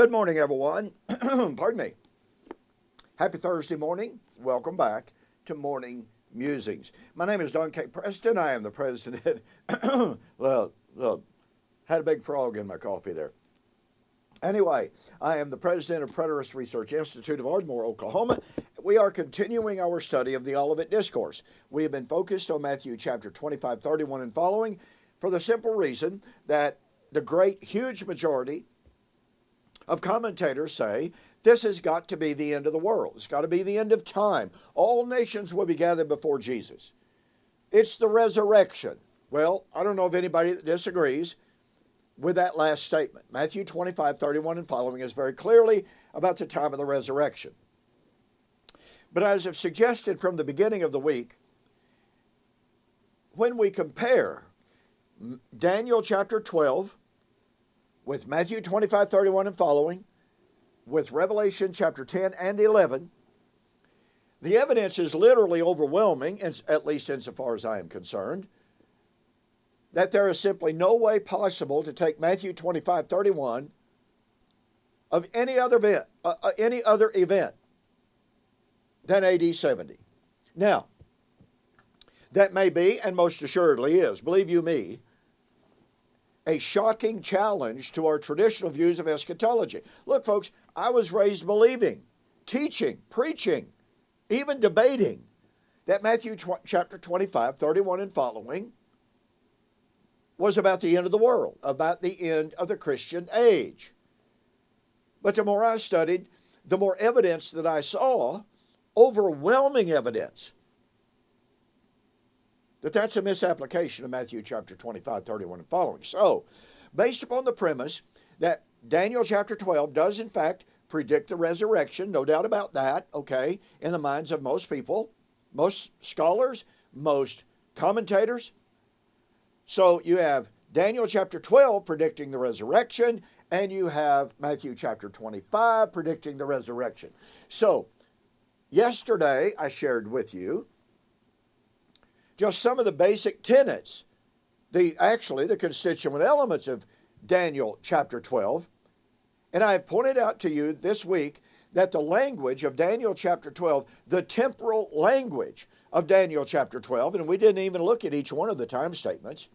Good morning, everyone. Pardon me. Happy Thursday morning. Welcome back to Morning Musings. My name is Don K. Preston. I am the president. well, had a big frog in my coffee there. Anyway, I am the president of Preterist Research Institute of Ardmore, Oklahoma. We are continuing our study of the Olivet Discourse. We have been focused on Matthew chapter 25, 31 and following for the simple reason that the great, huge majority of commentators say this has got to be the end of the world. It's got to be the end of time. All nations will be gathered before Jesus. It's the resurrection. Well, I don't know of anybody that disagrees with that last statement. Matthew 25, 31 and following is very clearly about the time of the resurrection. But as I've suggested from the beginning of the week, when we compare Daniel chapter 12 with Matthew 25, 31 and following, with Revelation chapter 10 and 11, the evidence is literally overwhelming, at least insofar as I am concerned, that there is simply no way possible to take Matthew 25, 31 of any other event than AD 70. Now, that may be, and most assuredly is, believe you me, a shocking challenge to our traditional views of eschatology. Look, folks, I was raised believing, teaching, preaching, even debating that Matthew chapter 25, 31 and following was about the end of the world, about the end of the Christian age. But the more I studied, the more evidence that I saw, overwhelming evidence, that's a misapplication of Matthew chapter 25, 31 and following. So, based upon the premise that Daniel chapter 12 does in fact predict the resurrection, no doubt about that, okay, in the minds of most people, most scholars, most commentators. So you have Daniel chapter 12 predicting the resurrection, and you have Matthew chapter 25 predicting the resurrection. So, yesterday I shared with you just some of the basic tenets, the constituent elements of Daniel chapter 12. And I have pointed out to you this week that the language of Daniel chapter 12, the temporal language of Daniel chapter 12, and we didn't even look at each one of the time statements,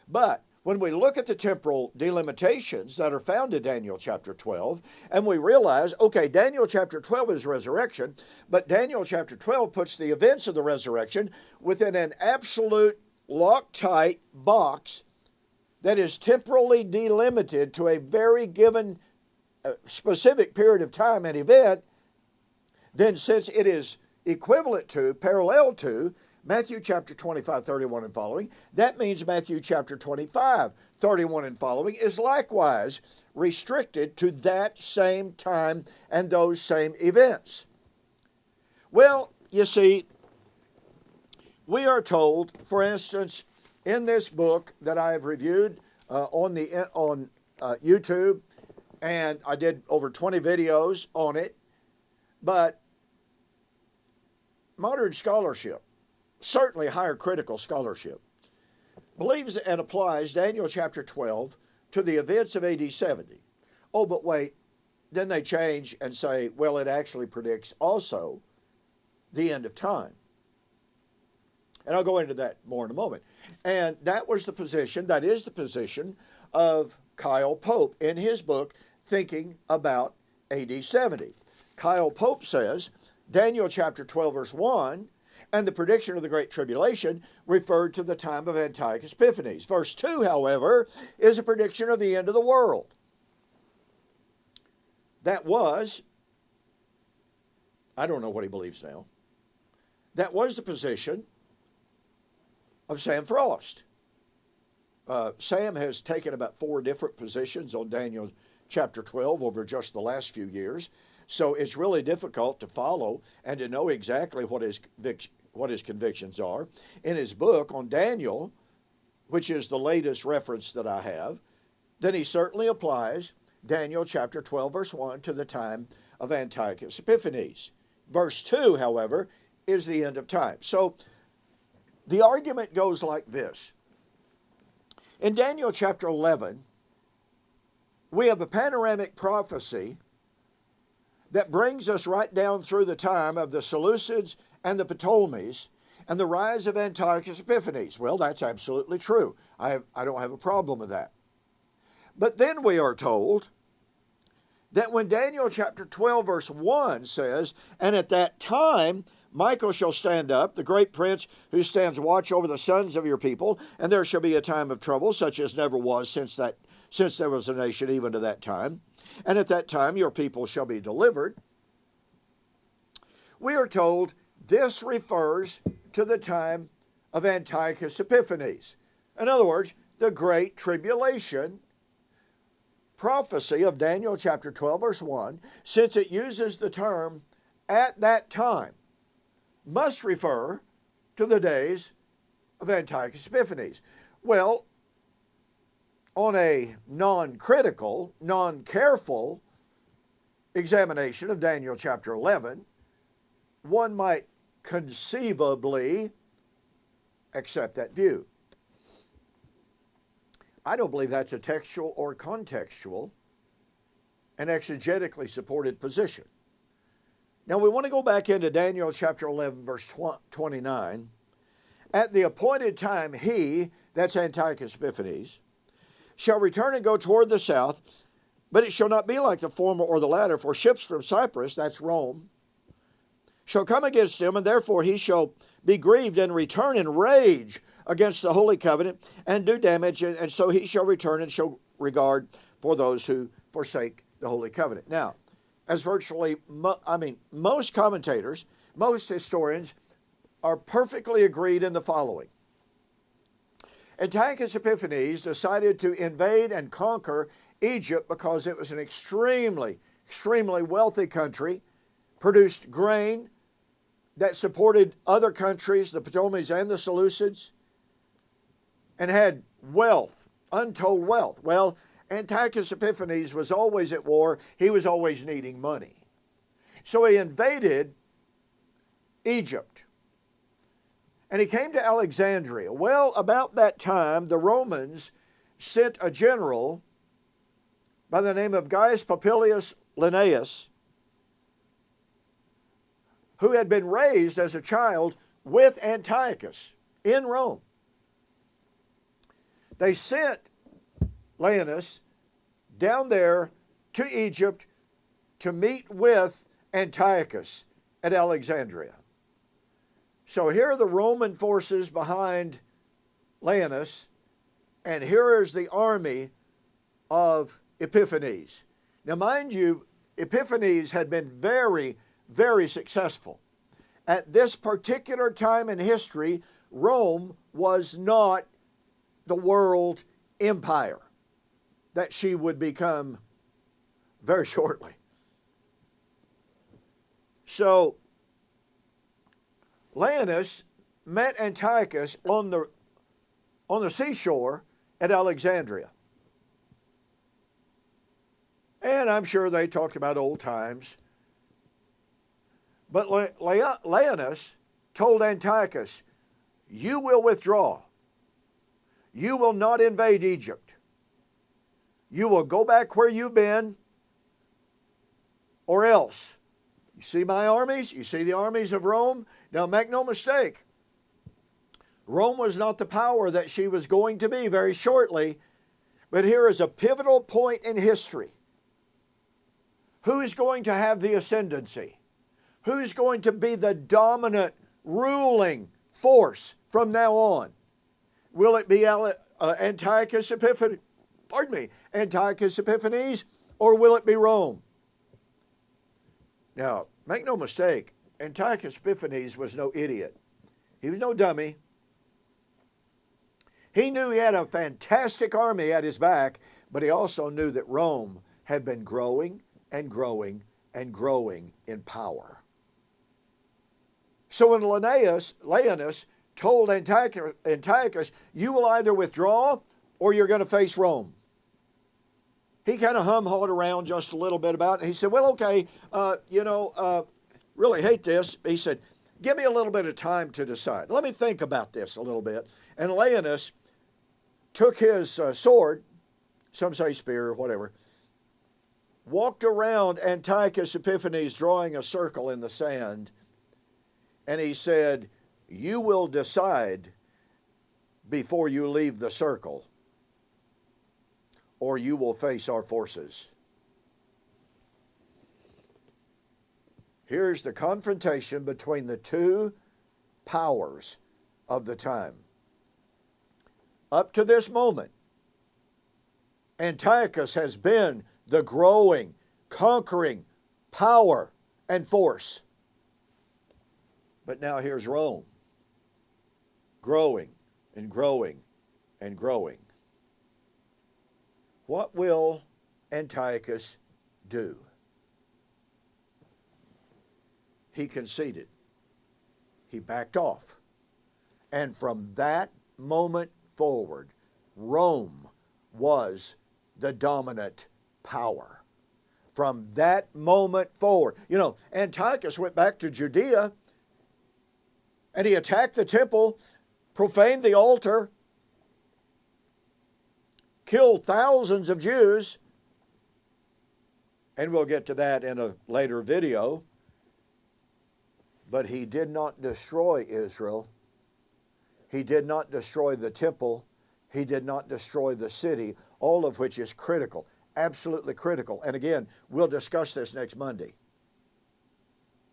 but when we look at the temporal delimitations that are found in Daniel chapter 12, and we realize, okay, Daniel chapter 12 is resurrection, but Daniel chapter 12 puts the events of the resurrection within an absolute Loctite box that is temporally delimited to a very given specific period of time and event, then since it is equivalent to, parallel to, Matthew chapter 25, 31 and following, that means Matthew chapter 25, 31 and following is likewise restricted to that same time and those same events. Well, you see, we are told, for instance, in this book that I have reviewed on YouTube, and I did over 20 videos on it, but modern scholarship, certainly higher critical scholarship, believes and applies Daniel chapter 12 to the events of AD 70. Oh, but wait, then they change and say, well, it actually predicts also the end of time. And I'll go into that more in a moment. And that is the position of Kyle Pope in his book, Thinking About AD 70. Kyle Pope says, Daniel chapter 12, verse 1, and the prediction of the Great Tribulation referred to the time of Antiochus Epiphanes. Verse 2, however, is a prediction of the end of the world. That was, I don't know what he believes now, that was the position of Sam Frost. Sam has taken about 4 different positions on Daniel chapter 12 over just the last few years, so it's really difficult to follow and to know exactly what his convictions are. In his book on Daniel, which is the latest reference that I have, then he certainly applies Daniel chapter 12, verse 1 to the time of Antiochus Epiphanes. Verse 2, however, is the end of time. So the argument goes like this. In Daniel chapter 11, we have a panoramic prophecy that brings us right down through the time of the Seleucids and the Ptolemies and the rise of Antiochus Epiphanes. Well, that's absolutely true. I don't have a problem with that. But then we are told that when Daniel chapter 12 verse 1 says, "And at that time Michael shall stand up, the great prince who stands watch over the sons of your people, and there shall be a time of trouble such as never was since there was a nation even to that time. And at that time your people shall be delivered." We are told this refers to the time of Antiochus Epiphanes. In other words, the Great Tribulation prophecy of Daniel chapter 12 verse 1, since it uses the term "at that time," must refer to the days of Antiochus Epiphanes. Well, on a non-critical, non-careful examination of Daniel chapter 11, one might conceivably accept that view. I don't believe that's a textual or contextual and exegetically supported position. Now we want to go back into Daniel chapter 11, verse 29. "At the appointed time he," that's Antiochus Epiphanes, "shall return and go toward the south, but it shall not be like the former or the latter, for ships from Cyprus," that's Rome, "shall come against him, and therefore he shall be grieved and return in rage against the holy covenant and do damage, and so he shall return and show regard for those who forsake the holy covenant." Now, as virtually, most commentators, most historians are perfectly agreed in the following. Antiochus Epiphanes decided to invade and conquer Egypt because it was an extremely wealthy country, produced grain that supported other countries, the Ptolemies and the Seleucids, and had wealth, untold wealth. Well, Antiochus Epiphanes was always at war. He was always needing money. So he invaded Egypt. And he came to Alexandria. Well, about that time, the Romans sent a general by the name of Gaius Popilius Linnaeus, who had been raised as a child with Antiochus in Rome. They sent Linnaeus down there to Egypt to meet with Antiochus at Alexandria. So here are the Roman forces behind Linnaeus, and here is the army of Epiphanes. Now, mind you, Epiphanes had been very, very successful. At this particular time in history, Rome was not the world empire that she would become very shortly. So, Linnaeus met Antiochus on the seashore at Alexandria. And I'm sure they talked about old times. But Linnaeus told Antiochus, "You will withdraw. You will not invade Egypt. You will go back where you've been, or else. You see my armies? You see the armies of Rome? Now make no mistake, Rome was not the power that she was going to be very shortly, but here is a pivotal point in history. Who is going to have the ascendancy? Who's going to be the dominant ruling force from now on? Will it be Antiochus Epiphanes, or will it be Rome? Now, make no mistake, Antiochus Epiphanes was no idiot. He was no dummy. He knew he had a fantastic army at his back, but he also knew that Rome had been growing and growing and growing in power. So when Linnaeus told Antiochus, "You will either withdraw or you're going to face Rome," he kind of hum-hawed around just a little bit about it. He said, "Well, okay, really hate this." He said, "Give me a little bit of time to decide. Let me think about this a little bit." And Linnaeus took his sword, some say spear or whatever, walked around Antiochus Epiphanes drawing a circle in the sand, and he said, "You will decide before you leave the circle, or you will face our forces." Here's the confrontation between the two powers of the time. Up to this moment, Antiochus has been the growing, conquering power and force. But now here's Rome, growing and growing and growing. What will Antiochus do? He conceded. He backed off. And from that moment forward, Rome was the dominant power. From that moment forward. You know, Antiochus went back to Judea and he attacked the temple, profaned the altar, killed thousands of Jews, and we'll get to that in a later video. But he did not destroy Israel. He did not destroy the temple. He did not destroy the city, all of which is critical, absolutely critical. And again, we'll discuss this next Monday.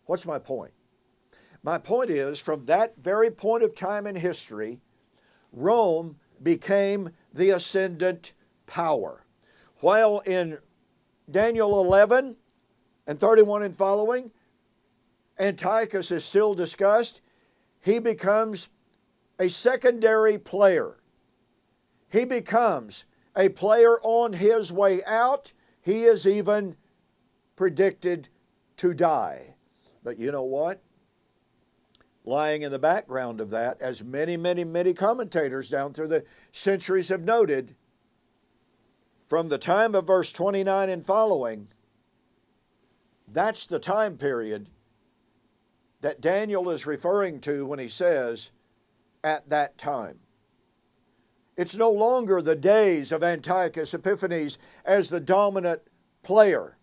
What's my point? My point is, from that very point of time in history, Rome became the ascendant power. While in Daniel 11 and 31 and following, Antiochus is still discussed, he becomes a secondary player. He becomes a player on his way out. He is even predicted to die. But you know what? Lying in the background of that, as many commentators down through the centuries have noted, from the time of verse 29 and following, that's the time period that Daniel is referring to when he says, "at that time." It's no longer the days of Antiochus Epiphanes as the dominant player.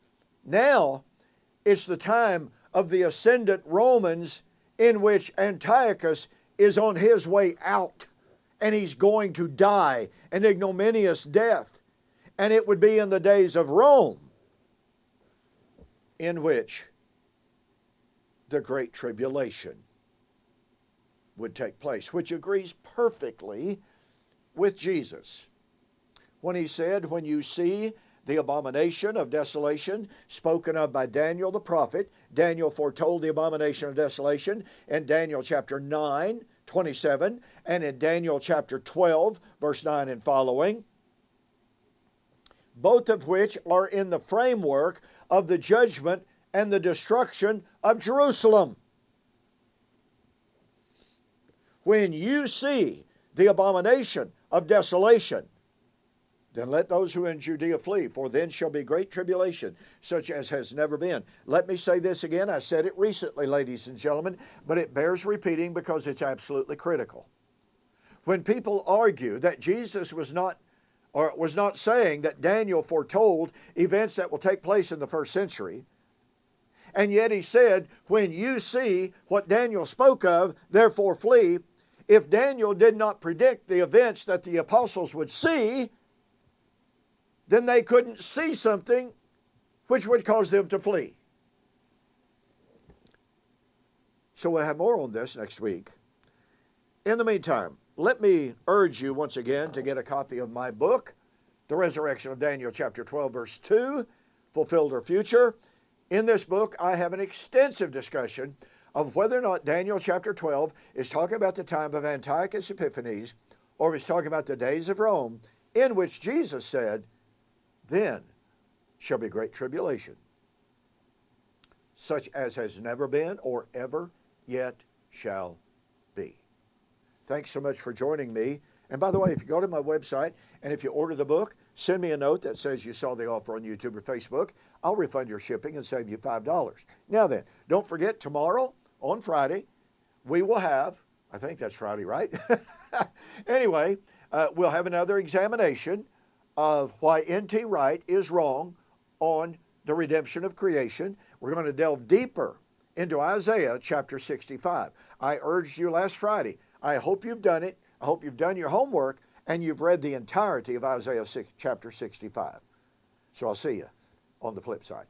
Now, it's the time of the ascendant Romans in which Antiochus is on his way out and he's going to die an ignominious death. And it would be in the days of Rome in which the Great Tribulation would take place, which agrees perfectly with Jesus when he said, "When you see the abomination of desolation spoken of by Daniel the prophet," Daniel foretold the abomination of desolation in Daniel chapter 9, 27, and in Daniel chapter 12, verse 9 and following, both of which are in the framework of the judgment and the destruction of Jerusalem. When you see the abomination of desolation, then let those who are in Judea flee, for then shall be great tribulation, such as has never been. Let me say this again. I said it recently, ladies and gentlemen, but it bears repeating because it's absolutely critical. When people argue that Jesus was not saying that Daniel foretold events that will take place in the first century, and yet he said, when you see what Daniel spoke of, therefore flee. If Daniel did not predict the events that the apostles would see, then they couldn't see something which would cause them to flee. So we'll have more on this next week. In the meantime, let me urge you once again to get a copy of my book, The Resurrection of Daniel, chapter 12, verse 2, Fulfilled or Future. In this book, I have an extensive discussion of whether or not Daniel chapter 12 is talking about the time of Antiochus Epiphanes, or is talking about the days of Rome, in which Jesus said, "Then shall be great tribulation, such as has never been or ever yet shall be." Thanks so much for joining me. And by the way, if you go to my website and if you order the book, send me a note that says you saw the offer on YouTube or Facebook. I'll refund your shipping and save you $5. Now then, don't forget, tomorrow on Friday, we will have, I think that's Friday, right? Anyway, we'll have another examination of why N.T. Wright is wrong on the redemption of creation. We're going to delve deeper into Isaiah chapter 65. I urged you last Friday. I hope you've done it. I hope you've done your homework and you've read the entirety of Isaiah chapter 65. So I'll see you on the flip side.